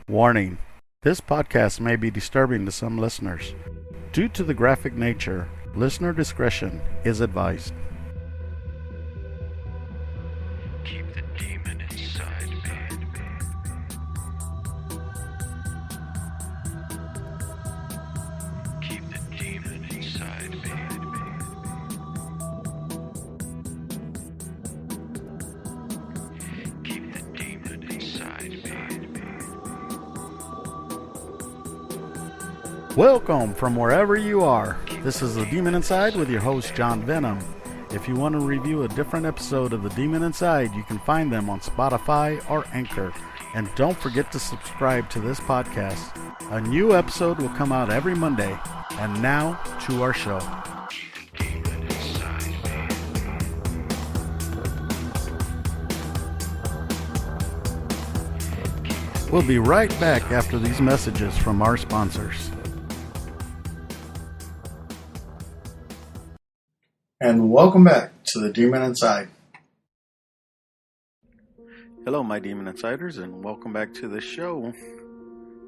Warning: this podcast may be disturbing to some listeners. Due to the graphic nature, listener discretion is advised. Keep the demon inside me. Keep the demon inside me. Keep the demon inside me. Welcome from wherever you are. This is The Demon Inside with your host, John Venom. If you want to review a different episode of The Demon Inside, you can find them on Spotify or Anchor. And don't forget to subscribe to this podcast. A new episode will come out every Monday. And now to our show. Keep the demon inside me. We'll be right back after these messages from our sponsors. And welcome back to The Demon Inside. Hello, my Demon Insiders, and welcome back to the show.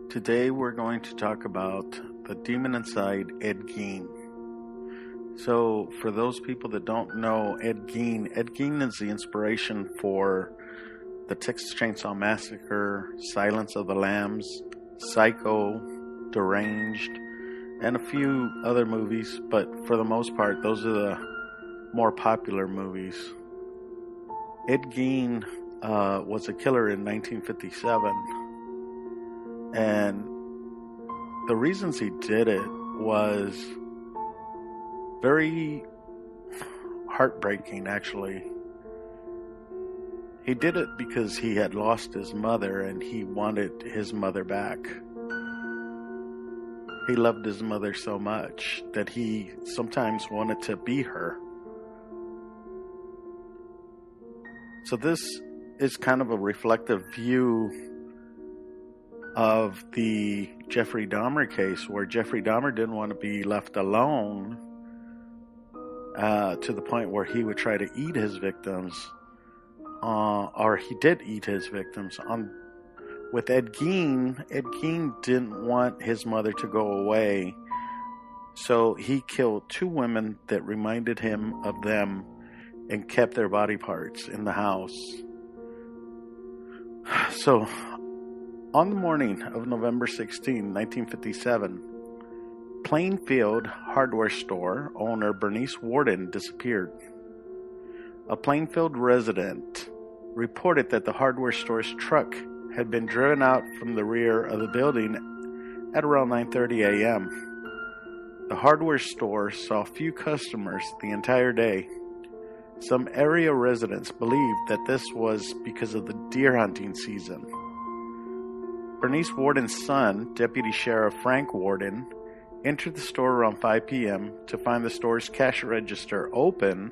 Today we're going to talk about the Demon Inside, Ed Gein. So, for those people that don't know Ed Gein is the inspiration for the Texas Chainsaw Massacre, Silence of the Lambs, Psycho, Deranged, and a few other movies, but for the most part, those are the more popular movies. Ed Gein was a killer in 1957, and the reasons he did it was very heartbreaking, actually. He did it because he had lost his mother and he wanted his mother back. He loved his mother so much that he sometimes wanted to be her. So this is kind of a reflective view of the Jeffrey Dahmer case, where Jeffrey Dahmer didn't want to be left alone to the point where he would try to eat his victims, or he did eat his victims. With Ed Gein didn't want his mother to go away, so he killed two women that reminded him of them and kept their body parts in the house. So, on the morning of November 16, 1957, Plainfield hardware store owner Bernice Warden disappeared. A Plainfield resident reported that the hardware store's truck had been driven out from the rear of the building at around 9:30 a.m. The hardware store saw few customers the entire day. Some area residents believed that this was because of the deer hunting season. Bernice Warden's son, Deputy Sheriff Frank Warden, entered the store around 5 p.m. to find the store's cash register open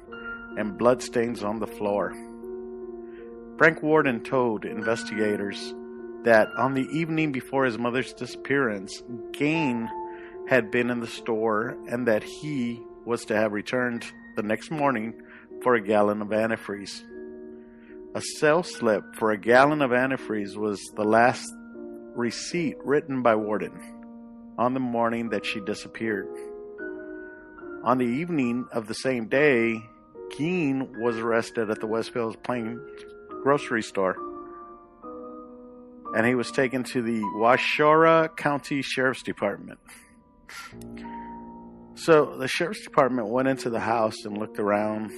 and bloodstains on the floor. Frank Warden told investigators that on the evening before his mother's disappearance, Gein had been in the store and that he was to have returned the next morning for a gallon of antifreeze. A sales slip for a gallon of antifreeze was the last receipt written by Warden on the morning that she disappeared. On the evening of the same day, Gein was arrested at the Westfield Plain grocery store, and he was taken to the Washoe County Sheriff's Department. So the Sheriff's Department went into the house and looked around,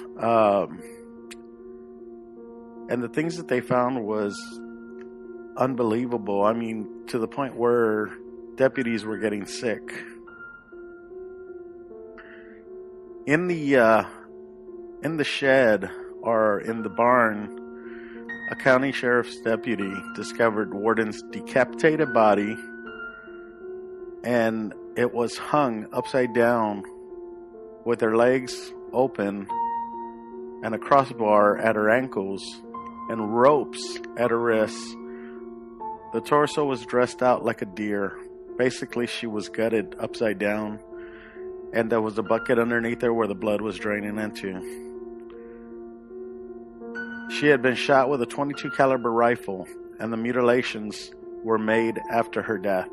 and the things that they found was unbelievable. I mean, to the point where deputies were getting sick. In the shed, or in the barn, a county sheriff's deputy discovered Warden's decapitated body, and it was hung upside down with her legs open and a crossbar at her ankles and ropes at her wrists. The torso was dressed out like a deer. Basically, she was gutted upside down, and there was a bucket underneath her where the blood was draining into. She had been shot with a .22 caliber rifle, and the mutilations were made after her death.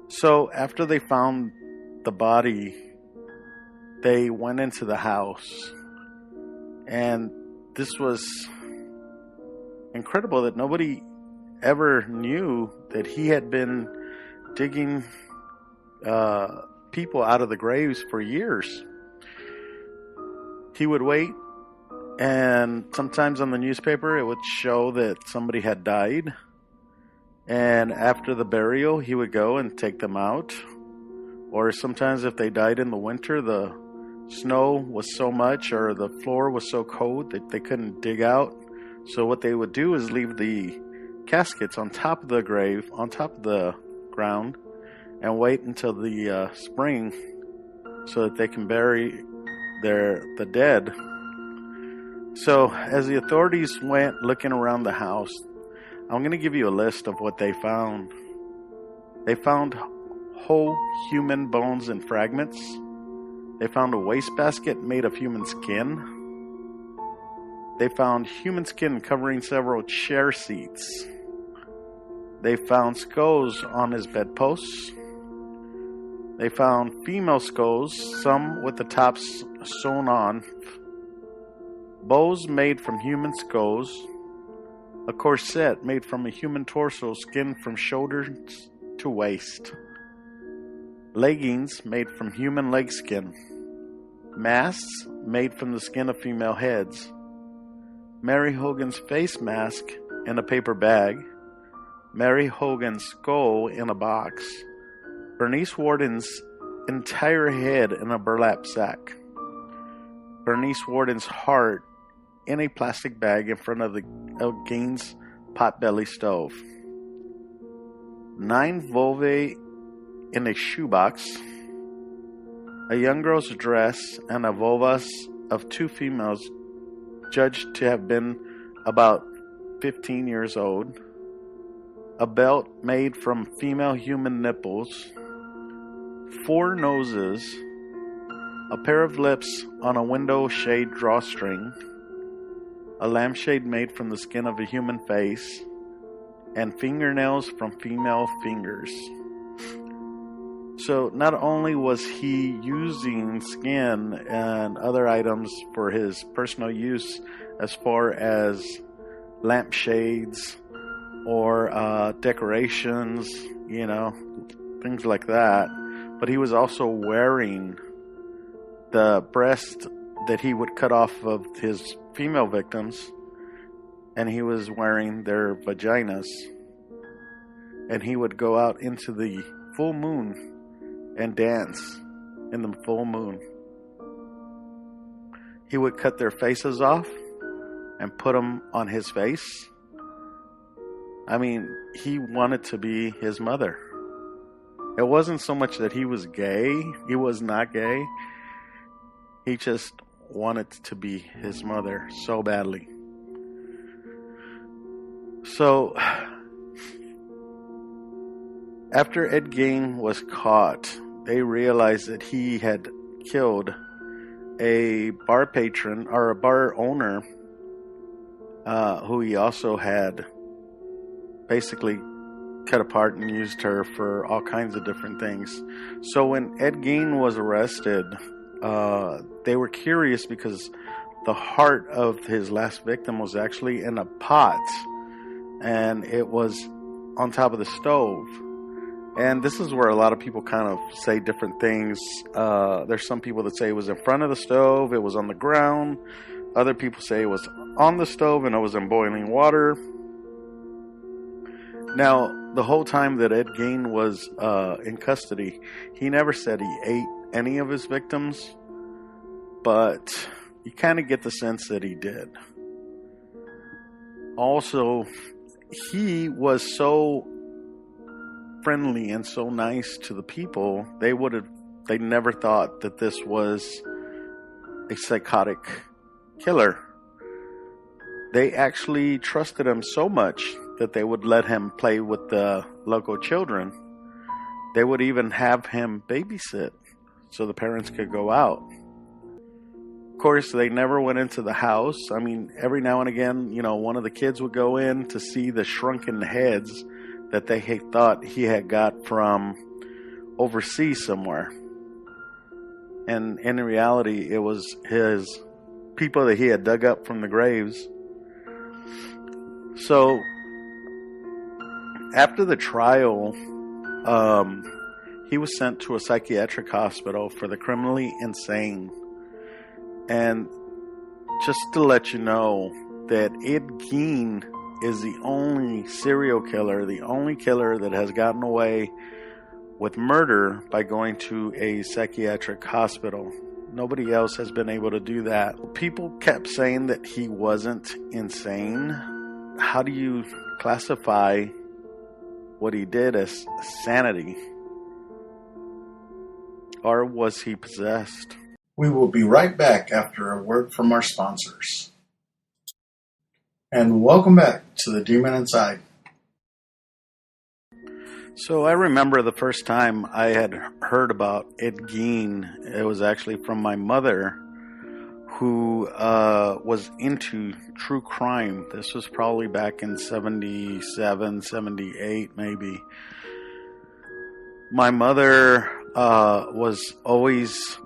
So after they found the body, they went into the house, and this was incredible that nobody ever knew that he had been digging people out of the graves for years. He would wait, and sometimes on the newspaper it would show that somebody had died, and after the burial he would go and take them out. Or sometimes if they died in the winter, the snow was so much or the floor was so cold that they couldn't dig out. So what they would do is leave the caskets on top of the grave, on top of the ground, and wait until the spring so that they can bury the dead. So as the authorities went looking around the house, I'm going to give you a list of what they found. They found whole human bones and fragments. They found a wastebasket made of human skin. They found human skin covering several chair seats. They found skulls on his bedposts. They found female skulls, some with the tops sewn on. Bows made from human skulls. A corset made from a human torso, skinned from shoulders to waist. Leggings made from human leg skin. Masks made from the skin of female heads. Mary Hogan's face mask in a paper bag. Mary Hogan's skull in a box. Bernice Worden's entire head in a burlap sack. Bernice Worden's heart in a plastic bag in front of Gein's potbelly stove. 9 vulvae in a shoebox. A young girl's dress and a vulvas of 2 females judged to have been about 15 years old. A belt made from female human nipples. 4 noses. A pair of lips on a window shade drawstring. A lampshade made from the skin of a human face, and fingernails from female fingers. So not only was he using skin and other items for his personal use as far as lampshades or decorations, things like that, but he was also wearing the breast that he would cut off of his female victims, and he was wearing their vaginas, and he would go out into the full moon and dance in the full moon. He would cut their faces off and put them on his face. I mean, he wanted to be his mother. It wasn't so much that he was gay. He was not gay. He just wanted to be his mother so badly. So, after Ed Gein was caught, they realized that he had killed a bar patron or a bar owner who he also had basically cut apart and used her for all kinds of different things. So when Ed Gein was arrested, they were curious because the heart of his last victim was actually in a pot, and it was on top of the stove. And this is where a lot of people kind of say different things. There's some people that say it was in front of the stove, it was on the ground. Other people say it was on the stove and it was in boiling water. Now, the whole time that Ed Gein was in custody, he never said he ate any of his victims, but you kind of get the sense that he did. Also, he was so friendly and so nice to the people, they never thought that this was a psychotic killer. They actually trusted him so much that they would let him play with the local children. They would even have him babysit so the parents could go out. Of course, they never went into the house. I mean, every now and again, one of the kids would go in to see the shrunken heads that they had thought he had got from overseas somewhere. And in reality, it was his people that he had dug up from the graves. So, after the trial, he was sent to a psychiatric hospital for the criminally insane. And just to let you know that Ed Gein is the only serial killer, the only killer that has gotten away with murder by going to a psychiatric hospital. Nobody else has been able to do that. People kept saying that he wasn't insane. How do you classify what he did as sanity? Or was he possessed? We will be right back after a word from our sponsors. And welcome back to The Demon Inside. So I remember the first time I had heard about Ed Gein. It was actually from my mother, who was into true crime. This was probably back in 77, 78 maybe. My mother was always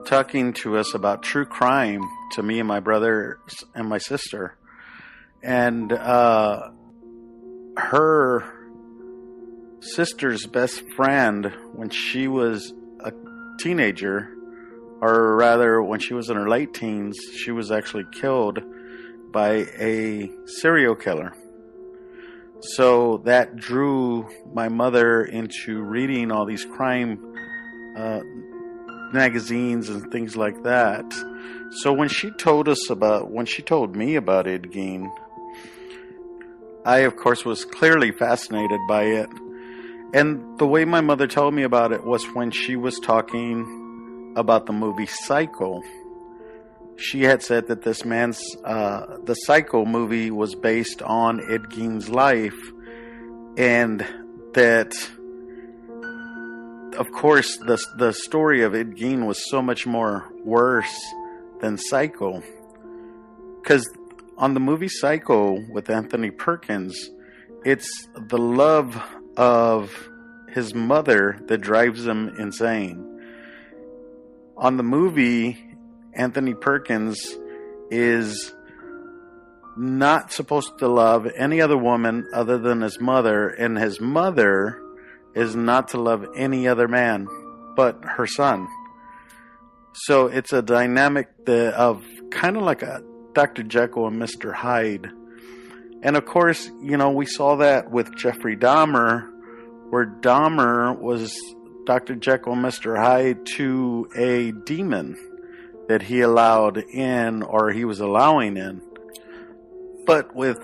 talking to us about true crime to me and my brother and my sister. And her sister's best friend, when she was a teenager, or rather when she was in her late teens, she was actually killed by a serial killer. So that drew my mother into reading all these crime magazines and things like that. So when she told me about Ed Gein, I of course was clearly fascinated by it. And the way my mother told me about it was when she was talking about the movie Psycho. She had said that this man's, the Psycho movie was based on Ed Gein's life, and that, of course, the story of Ed Gein was so much more worse than Psycho. Because on the movie Psycho with Anthony Perkins, it's the love of his mother that drives him insane. On the movie, Anthony Perkins is not supposed to love any other woman other than his mother, and his mother is not to love any other man but her son. So it's a dynamic of kind of like a Dr. Jekyll and Mr. Hyde. And of course, we saw that with Jeffrey Dahmer, where Dahmer was Dr. Jekyll and Mr. Hyde to a demon that he allowed in, or he was allowing in. But with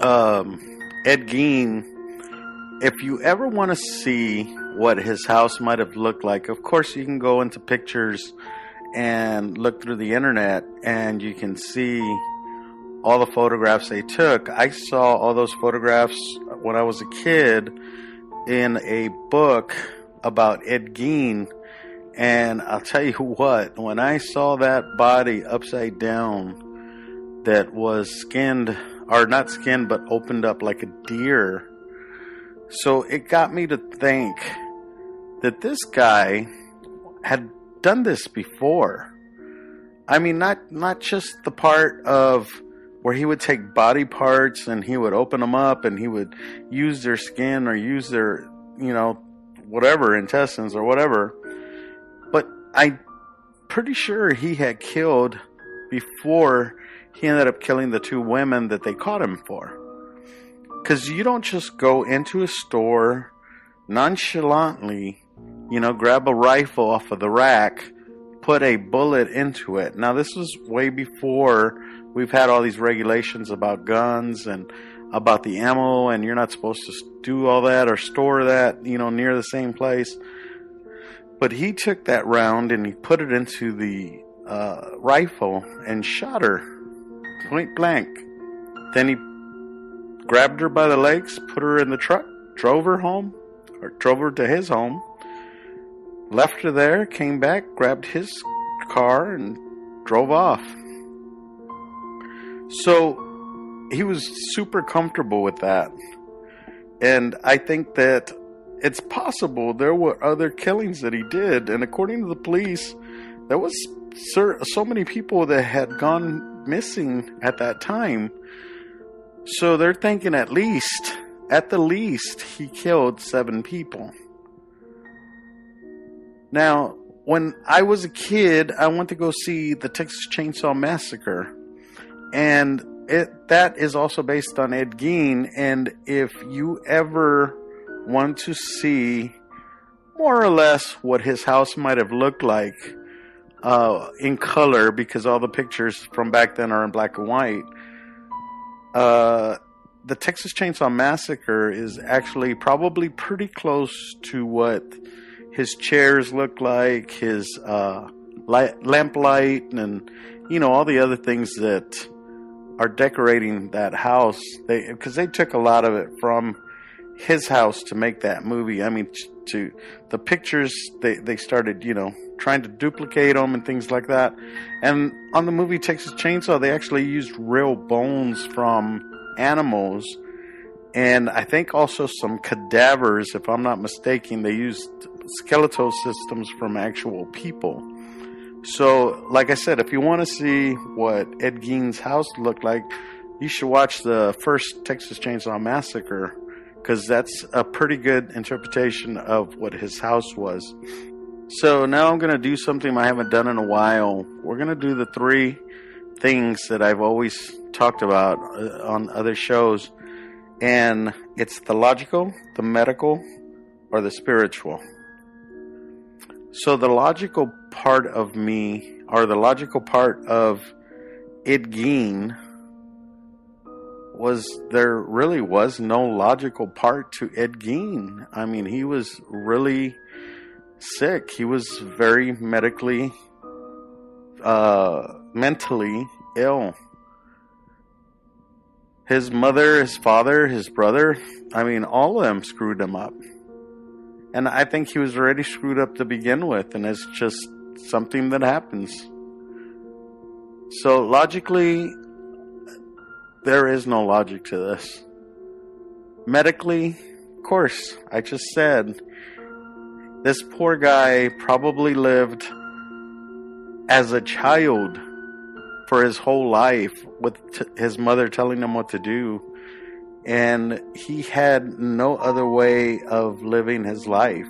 Ed Gein, if you ever want to see what his house might have looked like, of course you can go into pictures and look through the internet, and you can see all the photographs they took. I saw all those photographs when I was a kid in a book about Ed Gein, and I'll tell you what, when I saw that body upside down that was skinned, or not skinned, but opened up like a deer, so it got me to think that this guy had done this before. I mean, not just the part of where he would take body parts and he would open them up and he would use their skin or use their, whatever, intestines or whatever. But I'm pretty sure he had killed before he ended up killing the two women that they caught him for. Because you don't just go into a store nonchalantly, grab a rifle off of the rack, put a bullet into it. Now, this was way before we've had all these regulations about guns and about the ammo, and you're not supposed to do all that or store that, near the same place. But he took that round and he put it into the rifle and shot her point blank. Then he grabbed her by the legs, put her in the truck, drove her to his home, left her there, came back, grabbed his car, and drove off. So he was super comfortable with that. And I think that it's possible there were other killings that he did. And according to the police, there was so many people that had gone missing at that time. So they're thinking at the least, he killed 7 people. Now, when I was a kid, I went to go see the Texas Chainsaw Massacre. And that is also based on Ed Gein. And if you ever want to see more or less what his house might have looked like in color, because all the pictures from back then are in black and white, the Texas Chainsaw Massacre is actually probably pretty close to what his chairs look like, his lamplight, and all the other things that are decorating that house. Because they took a lot of it from his house to make that movie. I mean, to the pictures, they started, trying to duplicate them and things like that. And on the movie Texas Chainsaw, they actually used real bones from animals, and I think also some cadavers, if I'm not mistaken. They used skeletal systems from actual people. So, like I said, if you want to see what Ed Gein's house looked like, you should watch the first Texas Chainsaw Massacre, because that's a pretty good interpretation of what his house was. So now I'm going to do something I haven't done in a while. We're going to do the 3 things that I've always talked about on other shows. And it's the logical, the medical, or the spiritual. So the logical part of me, or the logical part of Ed Gein, there really was no logical part to Ed Gein. I mean, he was really sick. He was very mentally ill. His mother, his father, his brother, I mean, all of them screwed him up. And I think he was already screwed up to begin with, and it's just something that happens. So logically, there is no logic to this. Medically, of course, I just said, this poor guy probably lived as a child for his whole life with his mother telling him what to do. And he had no other way of living his life.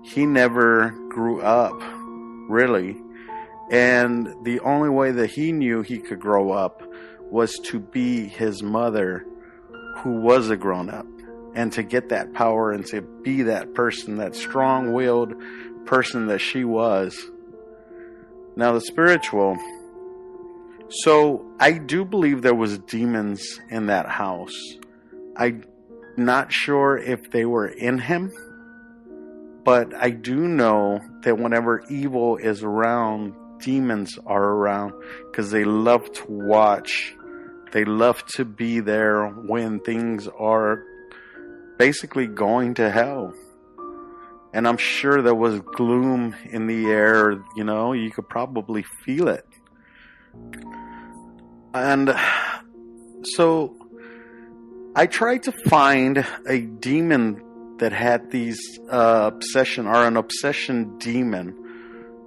He never grew up, really. And the only way that he knew he could grow up was to be his mother, who was a grown-up, and to get that power and to be that person, that strong-willed person that she was. Now, the spiritual. So, I do believe there was demons in that house. I'm not sure if they were in him, but I do know that whenever evil is around, demons are around, because they love to watch. They love to be there when things are basically going to hell. And I'm sure there was gloom in the air, you could probably feel it. And so I tried to find a demon that had these obsession, or an obsession demon.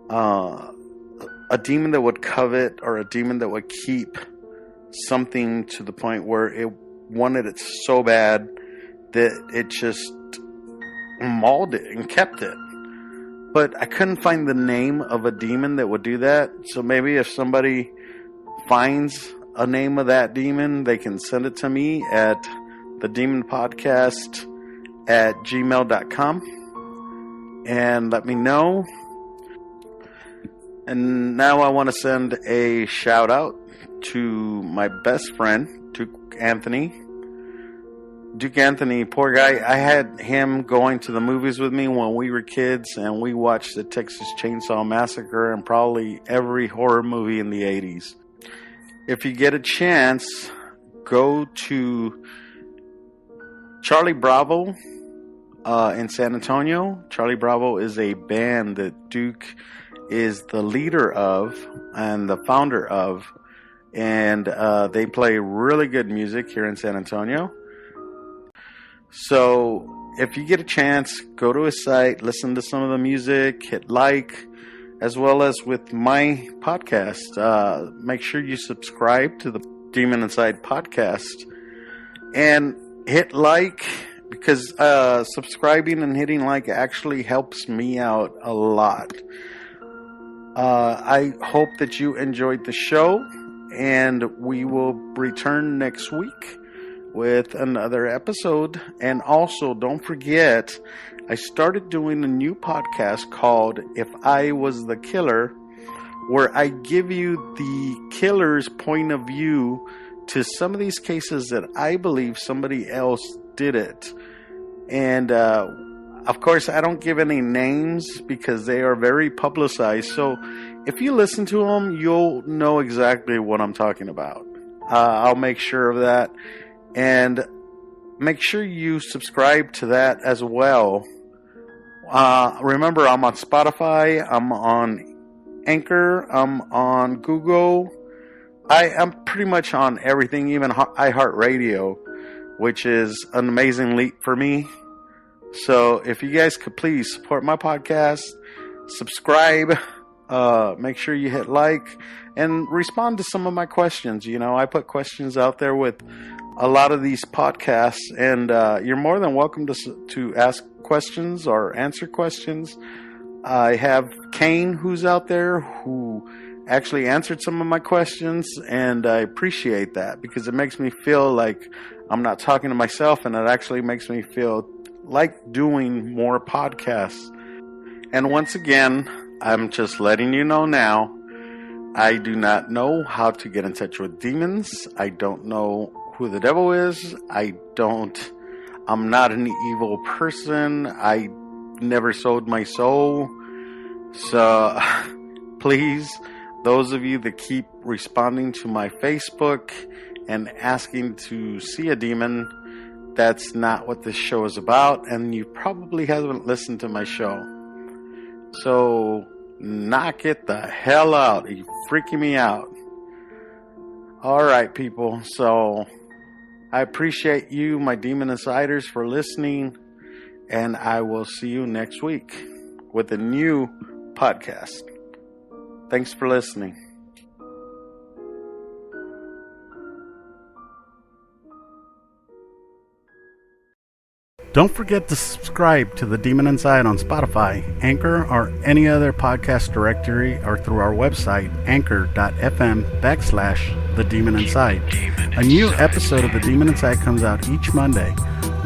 A demon that would covet, or a demon that would keep something to the point where it wanted it so bad that it just mauled it and kept it. But I couldn't find the name of a demon that would do that. So maybe if somebody finds a name of that demon, they can send it to me at thedemonpodcast@gmail.com and let me know. And now I want to send a shout out to my best friend, Duke Anthony. Duke Anthony, poor guy. I had him going to the movies with me when we were kids, and we watched the Texas Chainsaw Massacre and probably every horror movie in the 80s. If you get a chance, go to Charlie Bravo in San Antonio. Charlie Bravo is a band that Duke is the leader of and the founder of, and they play really good music here in San Antonio. So if you get a chance, go to his site, listen to some of the music, hit like, as well as with my podcast. Make sure you subscribe to the Demon Inside podcast and hit like, because subscribing and hitting like actually helps me out a lot. I hope that you enjoyed the show, and we will return next week with another episode. And also, don't forget, I started doing a new podcast called If I Was the Killer, where I give you the killer's point of view to some of these cases that I believe somebody else did it. And of course, I don't give any names because they are very publicized. So if you listen to them, you'll know exactly what I'm talking about. I'll make sure of that. And make sure you subscribe to that as well. Remember, I'm on Spotify, I'm on Anchor, I'm on Google. I'm pretty much on everything, even iHeartRadio, which is an amazing leap for me. So if you guys could please support my podcast, subscribe, make sure you hit like, and respond to some of my questions. You know, I put questions out there with a lot of these podcasts, and you're more than welcome to ask questions or answer questions. I have Kane, who's out there, who actually answered some of my questions, and I appreciate that because it makes me feel like I'm not talking to myself, and it actually makes me feel like doing more podcasts. And once again, I'm just letting you know now, I do not know how to get in touch with demons. I don't know who the devil is. I'm not an evil person. I never sold my soul. So please, those of you that keep responding to my Facebook and asking to see a demon, that's not what this show is about, and you probably haven't listened to my show. So knock it the hell out. You're freaking me out. Alright, people. So I appreciate you, my Demon Insiders, for listening, and I will see you next week with a new podcast. Thanks for listening. Don't forget to subscribe to The Demon Inside on Spotify, Anchor, or any other podcast directory, or through our website, anchor.fm/The Demon Inside. A new episode of The Demon Inside comes out each Monday.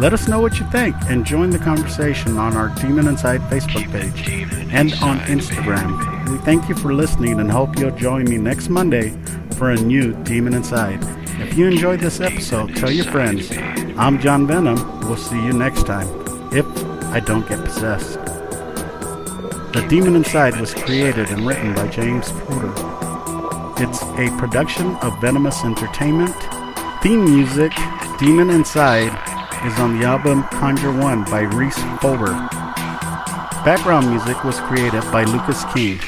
Let us know what you think and join the conversation on our Demon Inside Facebook page and on Instagram. We thank you for listening and hope you'll join me next Monday for a new Demon Inside. If you enjoyed this episode, tell your friends. I'm John Venom. We'll see you next time, if I don't get possessed. The Demon Inside was created and written by James Porter. It's a production of Venomous Entertainment. Theme music, Demon Inside, is on the album Conjure One by Reese Folber. Background music was created by Lucas King.